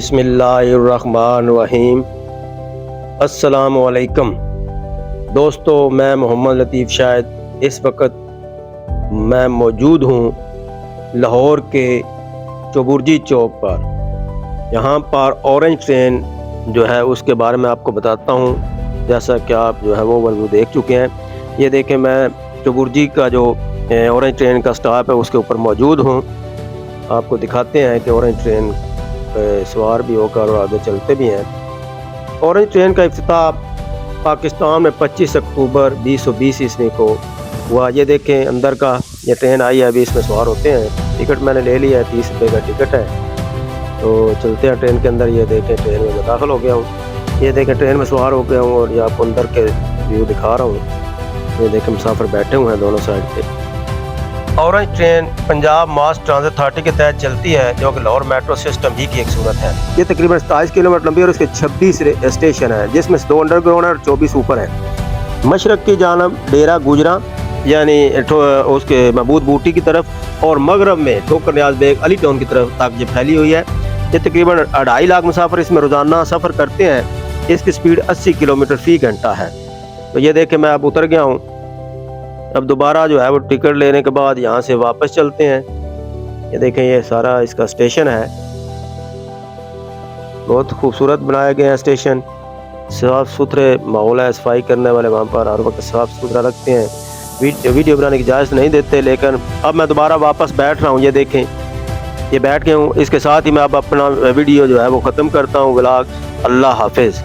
बिस्मिल्लाहिर्रहमानिर्रहीम। अस्सलामुअलैकुम दोस्तों, मैं मोहम्मद लतीफ़ शाहिद इस वक्त मैं मौजूद हूँ लाहौर के चौबुर्जी चौक पर। यहाँ पर ऑरेंज ट्रेन जो है उसके बारे में आपको बताता हूँ, जैसा कि आप जो है वो देख चुके हैं। ये देखें, मैं चौबुर्जी का जो ऑरेंज ट्रेन का स्टॉप है उसके ऊपर मौजूद हूँ। आपको दिखाते हैं कि ऑरेंज ट्रेन सवार भी होकर और आगे चलते भी हैं। ऑरेंज ट्रेन का इफ्तिताह पाकिस्तान में 25 अक्टूबर 2020 ईस्वी को हुआ। ये देखें, अंदर का ये ट्रेन आई है, अभी इसमें सवार होते हैं। टिकट मैंने ले लिया है, 30 रुपये का टिकट है। तो चलते हैं ट्रेन के अंदर। ये देखें, ट्रेन में मैं दाखिल हो गया हूँ। ये देखें, ट्रेन में सवार हो गया हूँ और ये आपको अंदर के व्यू दिखा रहा हूँ। ये देखें, मुसाफिर बैठे हुए हैं दोनों साइड पे। ऑरेंज ट्रेन पंजाब मास ट्रांजिट अथॉरिटी के तहत चलती है, जो कि लाहौर मेट्रो सिस्टम ही की एक सूरत है। ये तकरीबन 27 किलोमीटर लंबी और इसके 26 स्टेशन है, जिसमें 2 अंडरग्राउंड और 24 ऊपर है। मशरक की जानब डेरा गुजरा यानी उसके महबूद बूटी की तरफ, और मगरब में ठोकर नियाज बेग अली टाउन की तरफ तक ये फैली हुई है। ये तकरीबन 2.5 लाख मुसाफिर इसमें रोज़ाना सफ़र करते हैं। इसकी स्पीड 80 किलोमीटर फ़ी घंटा है। तो ये देखें, मैं अब उतर गया हूँ। अब दोबारा जो है वो टिकट लेने के बाद यहाँ से वापस चलते हैं। ये देखें, ये सारा इसका स्टेशन है। बहुत खूबसूरत बनाया गया है स्टेशन। साफ़ सुथरे माहौल है, सफाई करने वाले वहाँ पर हर वक्त साफ़ सुथरा रखते हैं। वीडियो बनाने की इजाज़त नहीं देते, लेकिन अब मैं दोबारा वापस बैठ रहा हूँ। ये देखें, ये बैठ गया हूँ। इसके साथ ही मैं अब अपना वीडियो जो है वो ख़त्म करता हूँ। व्लॉग। अल्लाह हाफिज़।